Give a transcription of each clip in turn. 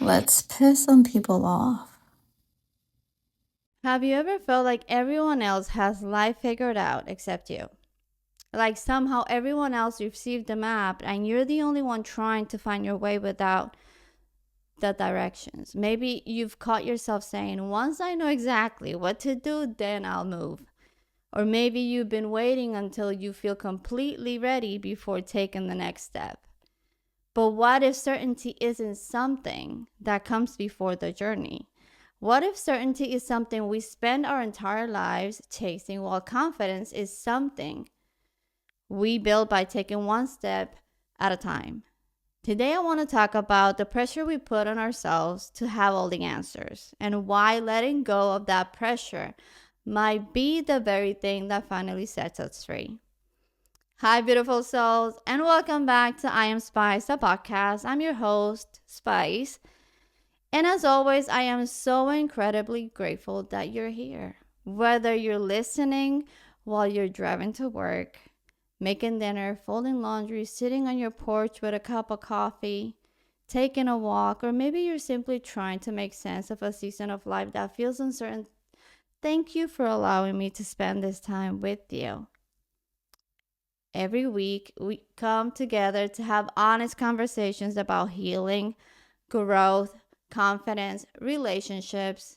Let's piss some people off. Have you ever felt like everyone else has life figured out except you? Like somehow everyone else received the map and you're the only one trying to find your way without the directions. Maybe you've caught yourself saying, once I know exactly what to do, then I'll move. Or maybe you've been waiting until you feel completely ready before taking the next step. But what if certainty isn't something that comes before the journey? What if certainty is something we spend our entire lives chasing, while confidence is something we build by taking one step at a time? Today, I want to talk about the pressure we put on ourselves to have all the answers and why letting go of that pressure might be the very thing that finally sets us free. Hi, beautiful souls, and welcome back to I Am Spice, the podcast. I'm your host, Spice. And as always, I am so incredibly grateful that you're here. Whether you're listening while you're driving to work, making dinner, folding laundry, sitting on your porch with a cup of coffee, taking a walk, or maybe you're simply trying to make sense of a season of life that feels uncertain, thank you for allowing me to spend this time with you. Every week, we come together to have honest conversations about healing, growth, confidence, relationships,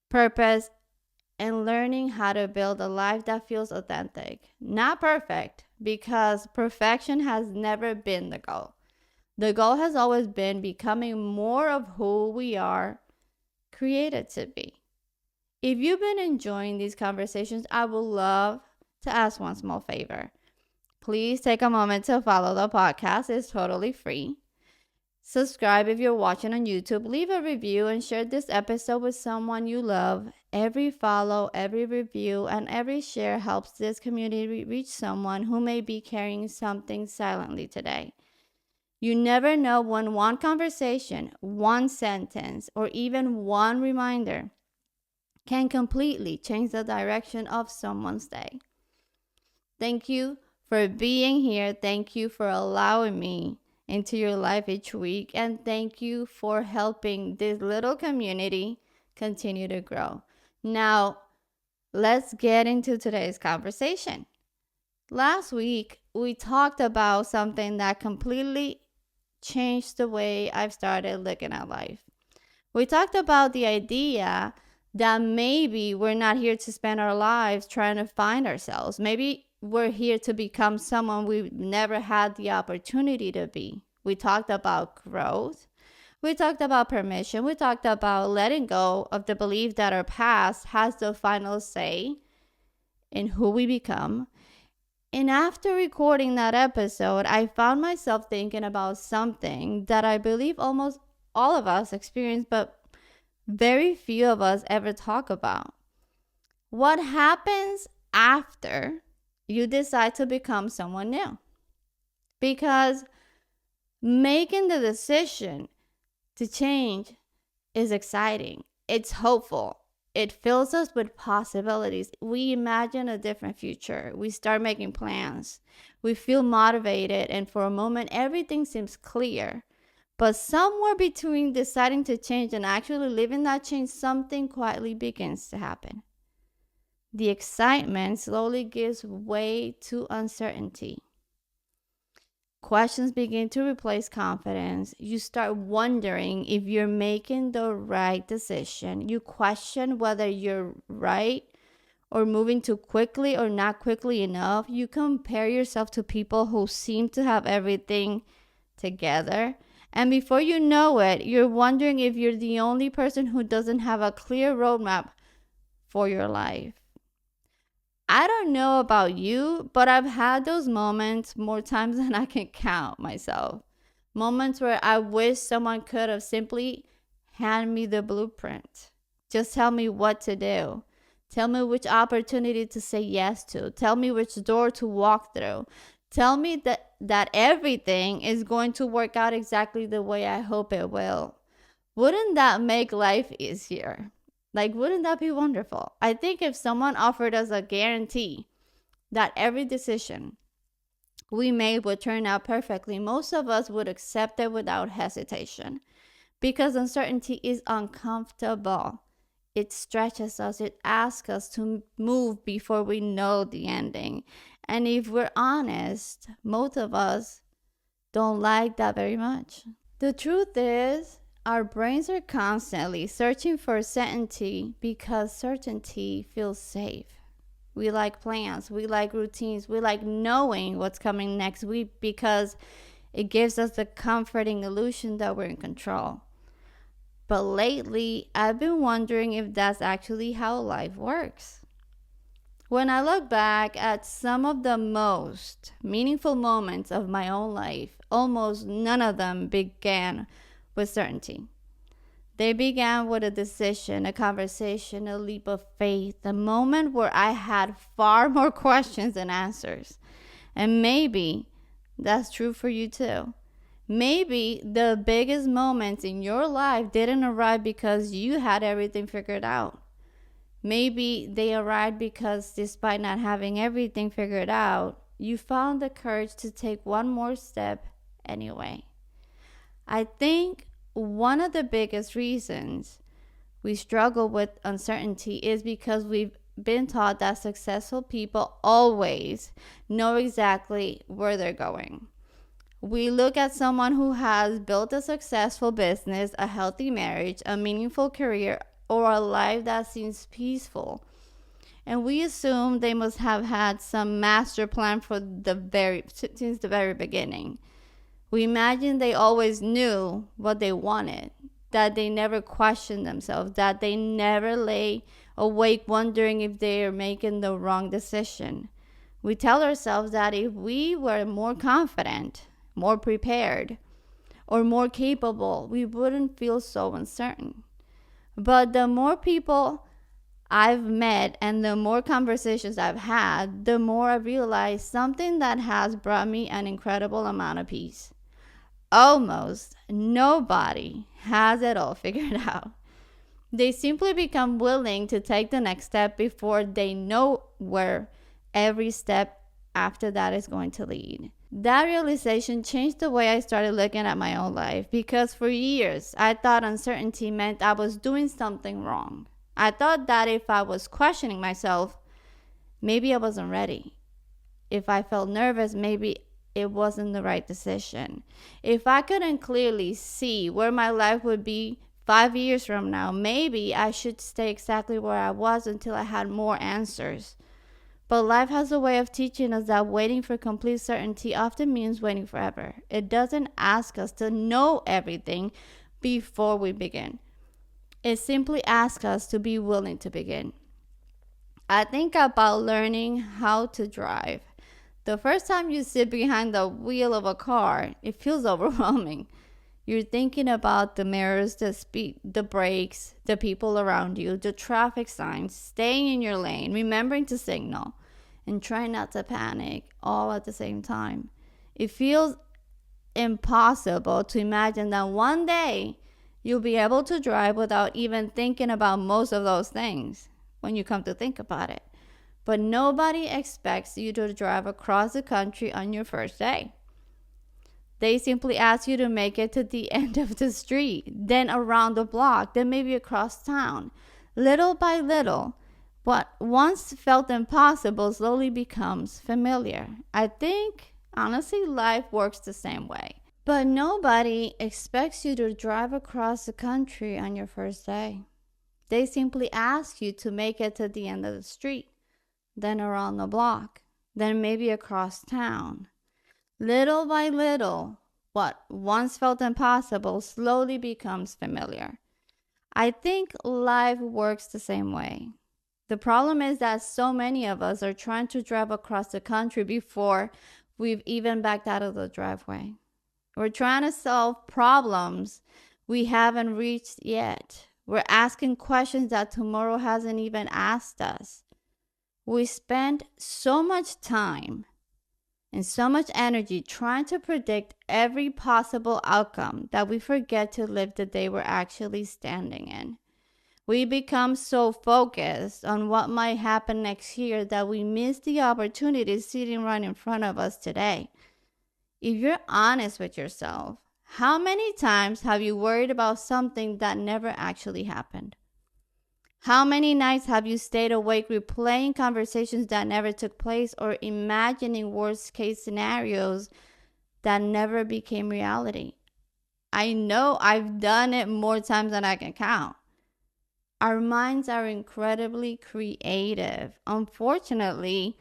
purpose, and learning how to build a life that feels authentic. Not perfect, because perfection has never been the goal. The goal has always been becoming more of who we are created to be. If you've been enjoying these conversations, I would love to ask one small favor. Please take a moment to follow the podcast. It's totally free. Subscribe if you're watching on YouTube. Leave a review and share this episode with someone you love. Every follow, every review, and every share helps this community reach someone who may be carrying something silently today. You never know when one conversation, one sentence, or even one reminder can completely change the direction of someone's day. Thank you for being here. Thank you for allowing me into your life each week. And thank you for helping this little community continue to grow. Now, let's get into today's conversation. Last week, we talked about something that completely changed the way I've started looking at life. We talked about the idea that maybe we're not here to spend our lives trying to find ourselves. Maybe we're here to become someone we've never had the opportunity to be. We talked about growth. We talked about permission. We talked about letting go of the belief that our past has the final say in who we become. And after recording that episode, I found myself thinking about something that I believe almost all of us experience, but very few of us ever talk about. What happens after you decide to become someone new? Because making the decision to change is exciting. It's hopeful. It fills us with possibilities. We imagine a different future. We start making plans. We feel motivated, and for a moment, everything seems clear. But somewhere between deciding to change and actually living that change, something quietly begins to happen. The excitement slowly gives way to uncertainty. Questions begin to replace confidence. You start wondering if you're making the right decision. You question whether you're right or moving too quickly or not quickly enough. You compare yourself to people who seem to have everything together. And before you know it, you're wondering if you're the only person who doesn't have a clear roadmap for your life. I don't know about you, but I've had those moments more times than I can count myself. Moments where I wish someone could have simply handed me the blueprint. Just tell me what to do. Tell me which opportunity to say yes to. Tell me which door to walk through. Tell me that everything is going to work out exactly the way I hope it will. Wouldn't that make life easier? Like, wouldn't that be wonderful? I think if someone offered us a guarantee that every decision we made would turn out perfectly, most of us would accept it without hesitation. because uncertainty is uncomfortable. It stretches us, it asks us to move before we know the ending. And if we're honest, most of us don't like that very much. The truth is, our brains are constantly searching for certainty because certainty feels safe. We like plans, we like routines, we like knowing what's coming next week because it gives us the comforting illusion that we're in control. But lately, I've been wondering if that's actually how life works. When I look back at some of the most meaningful moments of my own life, almost none of them began with certainty. They began with a decision, a conversation, a leap of faith, a moment where I had far more questions than answers. And maybe that's true for you too. Maybe the biggest moments in your life didn't arrive because you had everything figured out. Maybe they arrived because, despite not having everything figured out, you found the courage to take one more step anyway. I think one of the biggest reasons we struggle with uncertainty is because we've been taught that successful people always know exactly where they're going. We look at someone who has built a successful business, a healthy marriage, a meaningful career, or a life that seems peaceful, and we assume they must have had some master plan since the very beginning. We imagine they always knew what they wanted, that they never questioned themselves, that they never lay awake wondering if they are making the wrong decision. We tell ourselves that if we were more confident, more prepared, or more capable, we wouldn't feel so uncertain. But the more people I've met and the more conversations I've had, the more I realize something that has brought me an incredible amount of peace. Almost nobody has it all figured out. They simply become willing to take the next step before they know where every step after that is going to lead. That realization changed the way I started looking at my own life because for years I thought uncertainty meant I was doing something wrong. I thought that if I was questioning myself, maybe I wasn't ready. If I felt nervous, maybe it wasn't the right decision. If I couldn't clearly see where my life would be 5 years from now, maybe I should stay exactly where I was until I had more answers. But life has a way of teaching us that waiting for complete certainty often means waiting forever. It doesn't ask us to know everything before we begin. It simply asks us to be willing to begin. I think about learning how to drive. The first time you sit behind the wheel of a car, it feels overwhelming. You're thinking about the mirrors, the speed, the brakes, the people around you, the traffic signs, staying in your lane, remembering to signal, and trying not to panic all at the same time. It feels impossible to imagine that one day you'll be able to drive without even thinking about most of those things when you come to think about it. But nobody expects you to drive across the country on your first day. They simply ask you to make it to the end of the street, then around the block, then maybe across town. Little by little, what once felt impossible slowly becomes familiar. I think, honestly, life works the same way. But nobody expects you to drive across the country on your first day. They simply ask you to make it to the end of the street, then around the block, then maybe across town. Little by little, what once felt impossible slowly becomes familiar. I think life works the same way. The problem is that so many of us are trying to drive across the country before we've even backed out of the driveway. We're trying to solve problems we haven't reached yet. We're asking questions that tomorrow hasn't even asked us. We spend so much time and so much energy trying to predict every possible outcome that we forget to live the day we're actually standing in. We become so focused on what might happen next year that we miss the opportunities sitting right in front of us today. If you're honest with yourself, How many times have you worried about something that never actually happened? How many nights have you stayed awake replaying conversations that never took place or imagining worst case scenarios that never became reality? I know I've done it more times than I can count. Our minds are incredibly creative. Unfortunately,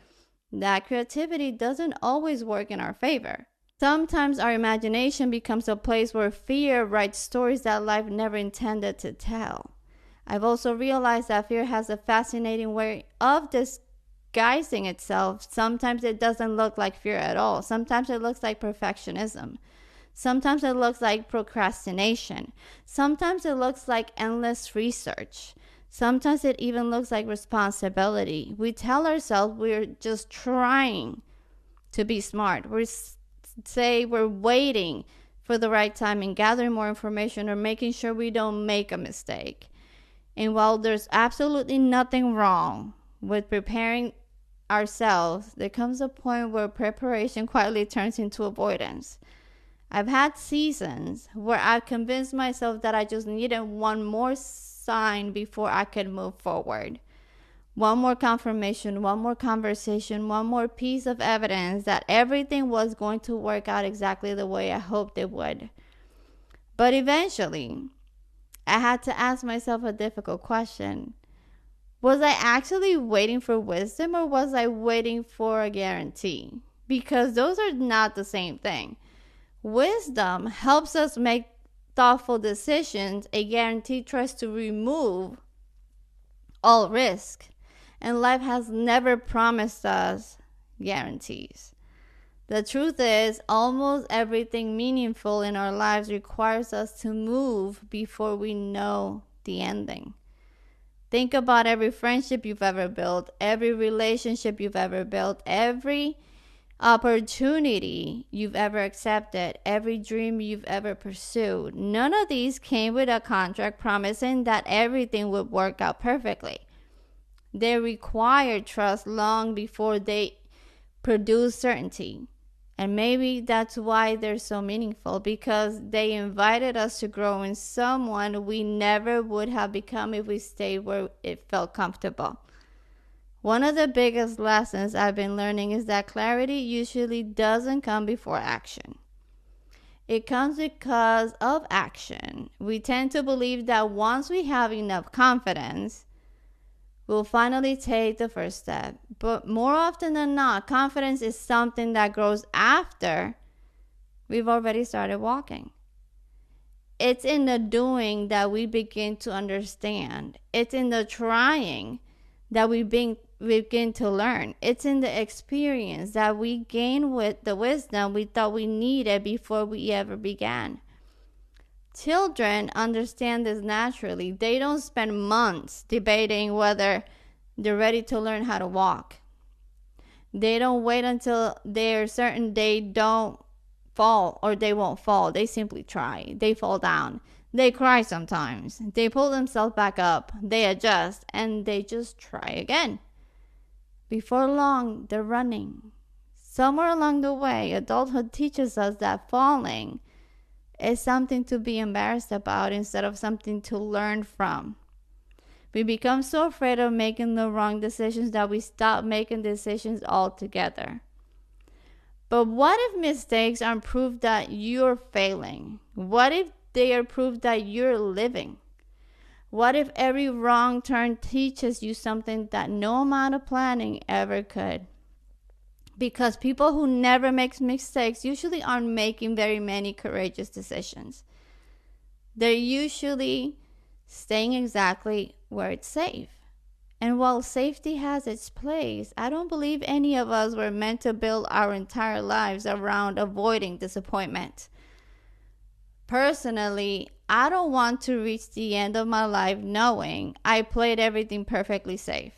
that creativity doesn't always work in our favor. Sometimes our imagination becomes a place where fear writes stories that life never intended to tell. I've also realized that fear has a fascinating way of disguising itself. Sometimes it doesn't look like fear at all. Sometimes it looks like perfectionism. Sometimes it looks like procrastination. Sometimes it looks like endless research. Sometimes it even looks like responsibility. We tell ourselves we're just trying to be smart. We say we're waiting for the right time and gathering more information or making sure we don't make a mistake. And while there's absolutely nothing wrong with preparing ourselves, there comes a point where preparation quietly turns into avoidance. I've had seasons where I've convinced myself that I just needed one more sign before I could move forward. One more confirmation, one more conversation, one more piece of evidence that everything was going to work out exactly the way I hoped it would. But eventually, I had to ask myself a difficult question. Was I actually waiting for wisdom or was I waiting for a guarantee? Because those are not the same thing. Wisdom helps us make thoughtful decisions. A guarantee tries to remove all risk. And life has never promised us guarantees. The truth is, almost everything meaningful in our lives requires us to move before we know the ending. Think about every friendship you've ever built, every relationship you've ever built, every opportunity you've ever accepted, every dream you've ever pursued. None of these came with a contract promising that everything would work out perfectly. They require trust long before they produce certainty. And maybe that's why they're so meaningful, because they invited us to grow in someone we never would have become if we stayed where it felt comfortable. One of the biggest lessons I've been learning is that clarity usually doesn't come before action. It comes because of action. We tend to believe that once we have enough confidence, we'll finally take the first step. But more often than not, confidence is something that grows after we've already started walking. It's in the doing that we begin to understand. It's in the trying that we begin to learn. It's in the experience that we gain with the wisdom we thought we needed before we ever began. Children understand this naturally. They don't spend months debating whether they're ready to learn how to walk. They don't wait until they're certain they don't fall or they won't fall. They simply try. They fall down. They cry sometimes. They pull themselves back up. They adjust and they just try again. Before long, they're running. Somewhere along the way, adulthood teaches us that falling is something to be embarrassed about instead of something to learn from. We become so afraid of making the wrong decisions that we stop making decisions altogether. But what if mistakes are proof that you're failing? What if they are proof that you're living? What if every wrong turn teaches you something that no amount of planning ever could? Because people who never make mistakes usually aren't making very many courageous decisions. They're usually staying exactly where it's safe. And while safety has its place, I don't believe any of us were meant to build our entire lives around avoiding disappointment. Personally, I don't want to reach the end of my life knowing I played everything perfectly safe.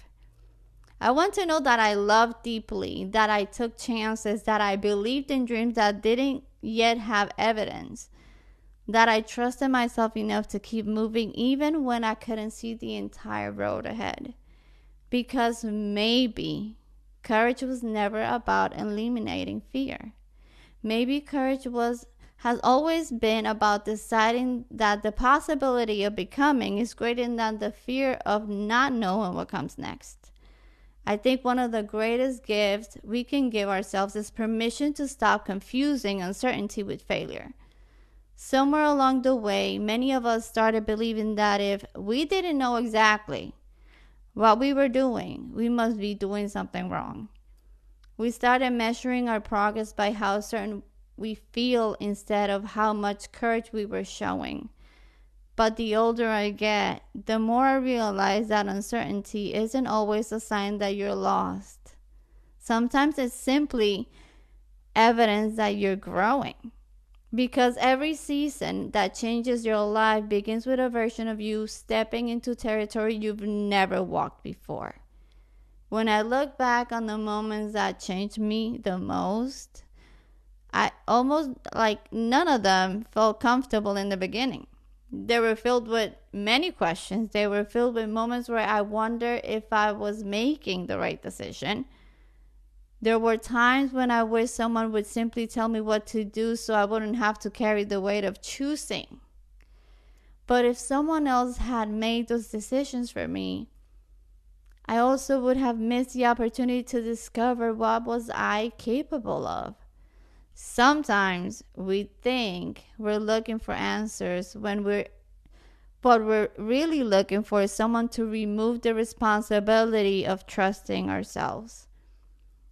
I want to know that I loved deeply, that I took chances, that I believed in dreams that didn't yet have evidence, that I trusted myself enough to keep moving even when I couldn't see the entire road ahead. Because maybe courage was never about eliminating fear. Maybe courage was has always been about deciding that the possibility of becoming is greater than the fear of not knowing what comes next. I think one of the greatest gifts we can give ourselves is permission to stop confusing uncertainty with failure. Somewhere along the way, many of us started believing that if we didn't know exactly what we were doing, we must be doing something wrong. We started measuring our progress by how certain we feel instead of how much courage we were showing. But the older I get, the more I realize that uncertainty isn't always a sign that you're lost. Sometimes it's simply evidence that you're growing. Because every season that changes your life begins with a version of you stepping into territory you've never walked before. When I look back on the moments that changed me the most, I almost like none of them felt comfortable in the beginning. They were filled with many questions. They were filled with moments where I wonder if I was making the right decision. There were times when I wish someone would simply tell me what to do so I wouldn't have to carry the weight of choosing. But if someone else had made those decisions for me, I also would have missed the opportunity to discover what was I capable of. Sometimes we think we're looking for answers when what we're really looking for is someone to remove the responsibility of trusting ourselves.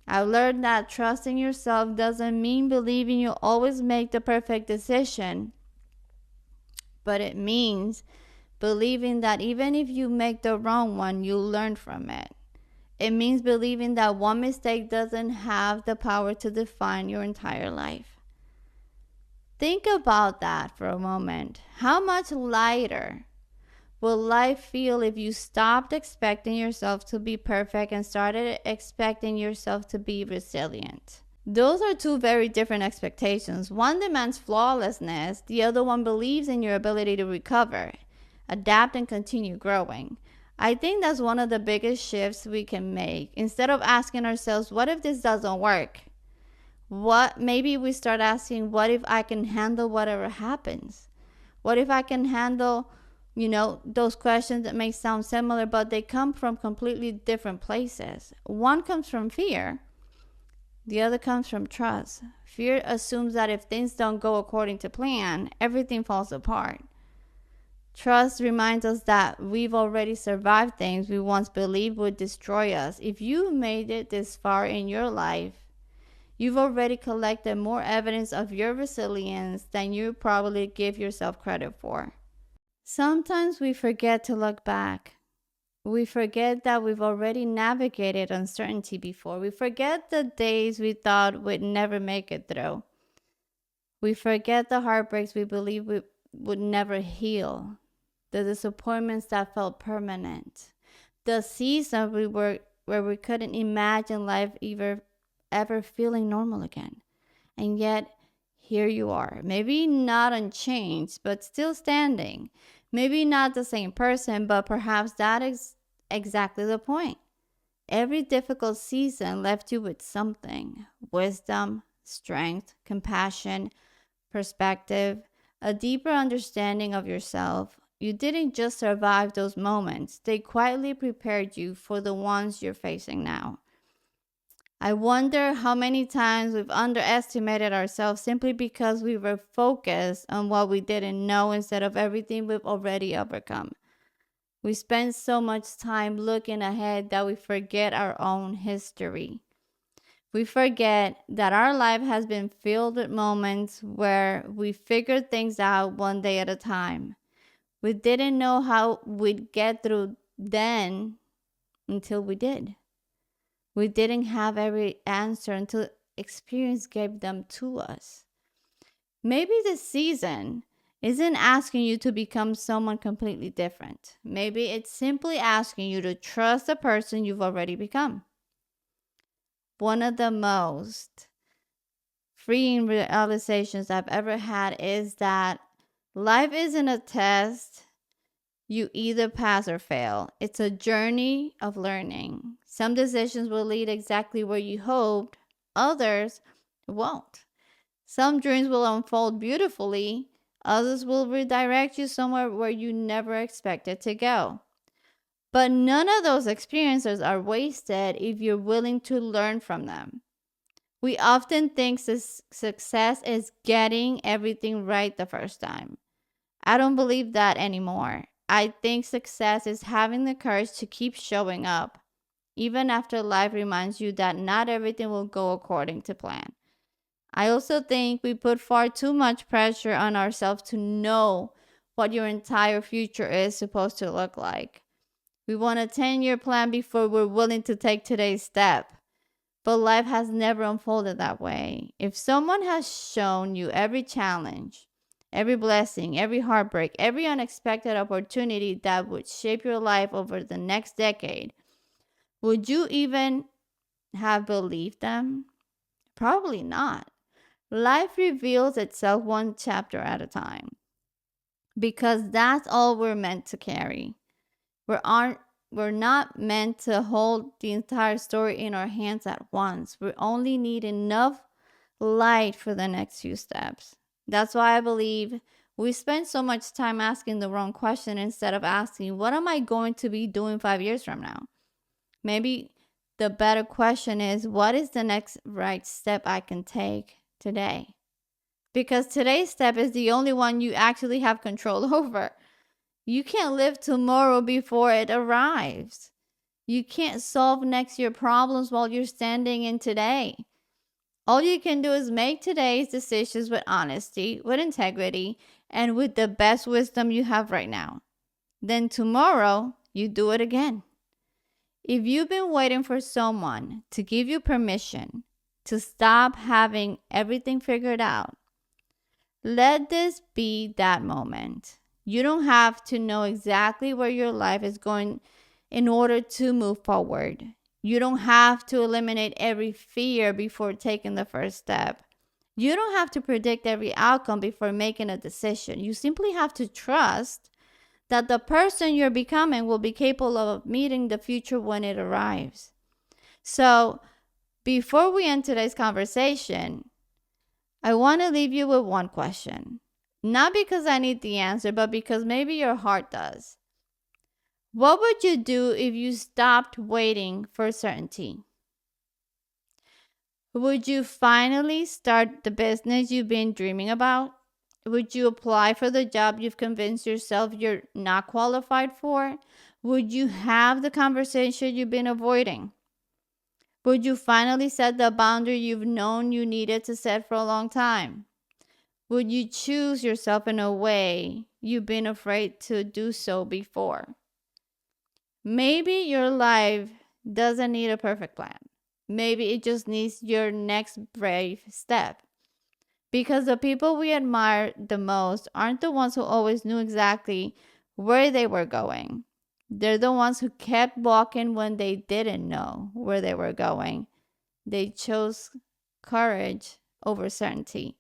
I've learned that trusting yourself doesn't mean believing you'll always make the perfect decision, but it means believing that even if you make the wrong one, you'll learn from it. It means believing that one mistake doesn't have the power to define your entire life. Think about that for a moment. How much lighter will life feel if you stopped expecting yourself to be perfect and started expecting yourself to be resilient? Those are two very different expectations. One demands flawlessness, the other one believes in your ability to recover, adapt, and continue growing. I think that's one of the biggest shifts we can make. Instead of asking ourselves, what if this doesn't work? Maybe we start asking, what if I can handle whatever happens? What if I can handle, those questions that may sound similar, but they come from completely different places. One comes from fear, the other comes from trust. Fear assumes that if things don't go according to plan, everything falls apart. Trust reminds us that we've already survived things we once believed would destroy us. If you made it this far in your life, you've already collected more evidence of your resilience than you probably give yourself credit for. Sometimes we forget to look back. We forget that we've already navigated uncertainty before. We forget the days we thought we'd never make it through. We forget the heartbreaks we believed we would never heal, the disappointments that felt permanent, the seasons where we couldn't imagine life ever feeling normal again. And yet, here you are. Maybe not unchanged, but still standing. Maybe not the same person, but perhaps that is exactly the point. Every difficult season left you with something: wisdom, strength, compassion, perspective, a deeper understanding of yourself. You didn't just survive those moments, they quietly prepared you for the ones you're facing now. I wonder how many times we've underestimated ourselves simply because we were focused on what we didn't know instead of everything we've already overcome. We spend so much time looking ahead that we forget our own history. We forget that our life has been filled with moments where we figured things out one day at a time. We didn't know how we'd get through then until we did. We didn't have every answer until experience gave them to us. Maybe this season isn't asking you to become someone completely different. Maybe it's simply asking you to trust the person you've already become. One of the most freeing realizations I've ever had is that life isn't a test you either pass or fail. It's a journey of learning. Some decisions will lead exactly where you hoped, others won't. Some dreams will unfold beautifully, others will redirect you somewhere where you never expected to go. But none of those experiences are wasted if you're willing to learn from them. We often think success is getting everything right the first time. I don't believe that anymore. I think success is having the courage to keep showing up, even after life reminds you that not everything will go according to plan. I also think we put far too much pressure on ourselves to know what your entire future is supposed to look like. We want a 10-year plan before we're willing to take today's step. But life has never unfolded that way. If someone has shown you every challenge, every blessing, every heartbreak, every unexpected opportunity that would shape your life over the next decade, would you even have believed them? Probably not. Life reveals itself one chapter at a time because that's all we're meant to carry. We aren't we're not meant to hold the entire story in our hands at once. We only need enough light for the next few steps. That's why I believe we spend so much time asking the wrong question instead of asking, what am I going to be doing 5 years from now? Maybe the better question is, what is the next right step I can take today? Because today's step is the only one you actually have control over. You can't live tomorrow before it arrives. You can't solve next year problems while you're standing in today. All you can do is make today's decisions with honesty, with integrity, and with the best wisdom you have right now. Then tomorrow, you do it again. If you've been waiting for someone to give you permission to stop having everything figured out, let this be that moment. You don't have to know exactly where your life is going in order to move forward. You don't have to eliminate every fear before taking the first step. You don't have to predict every outcome before making a decision. You simply have to trust that the person you're becoming will be capable of meeting the future when it arrives. So, before we end today's conversation, I want to leave you with one question. Not because I need the answer, but because maybe your heart does. What would you do if you stopped waiting for certainty? Would you finally start the business you've been dreaming about? Would you apply for the job you've convinced yourself you're not qualified for? Would you have the conversation you've been avoiding? Would you finally set the boundary you've known you needed to set for a long time? Would you choose yourself in a way you've been afraid to do so before? Maybe your life doesn't need a perfect plan. Maybe it just needs your next brave step. Because the people we admire the most aren't the ones who always knew exactly where they were going. They're the ones who kept walking when they didn't know where they were going. They chose courage over certainty,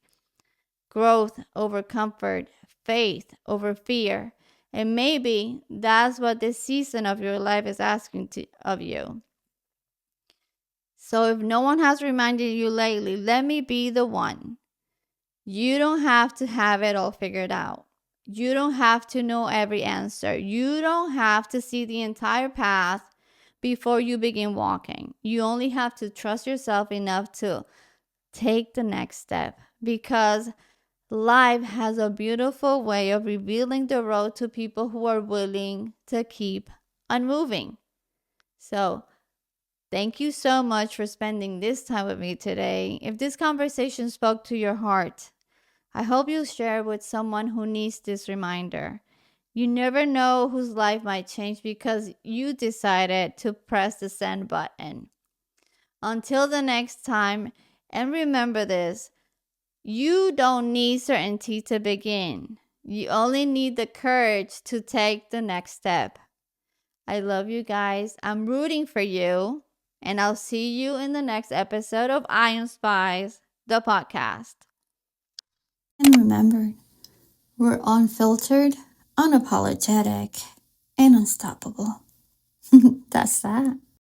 growth over comfort, faith over fear. And maybe that's what this season of your life is asking of you. So if no one has reminded you lately, let me be the one. You don't have to have it all figured out. You don't have to know every answer. You don't have to see the entire path before you begin walking. You only have to trust yourself enough to take the next step, because life has a beautiful way of revealing the road to people who are willing to keep on moving. So, thank you so much for spending this time with me today. If this conversation spoke to your heart, I hope you'll share it with someone who needs this reminder. You never know whose life might change because you decided to press the send button. Until the next time, and remember this, you don't need certainty to begin. You only need the courage to take the next step. I love you guys. I'm rooting for you. And I'll see you in the next episode of I Am Spies, the podcast. And remember, we're unfiltered, unapologetic, and unstoppable. That's that.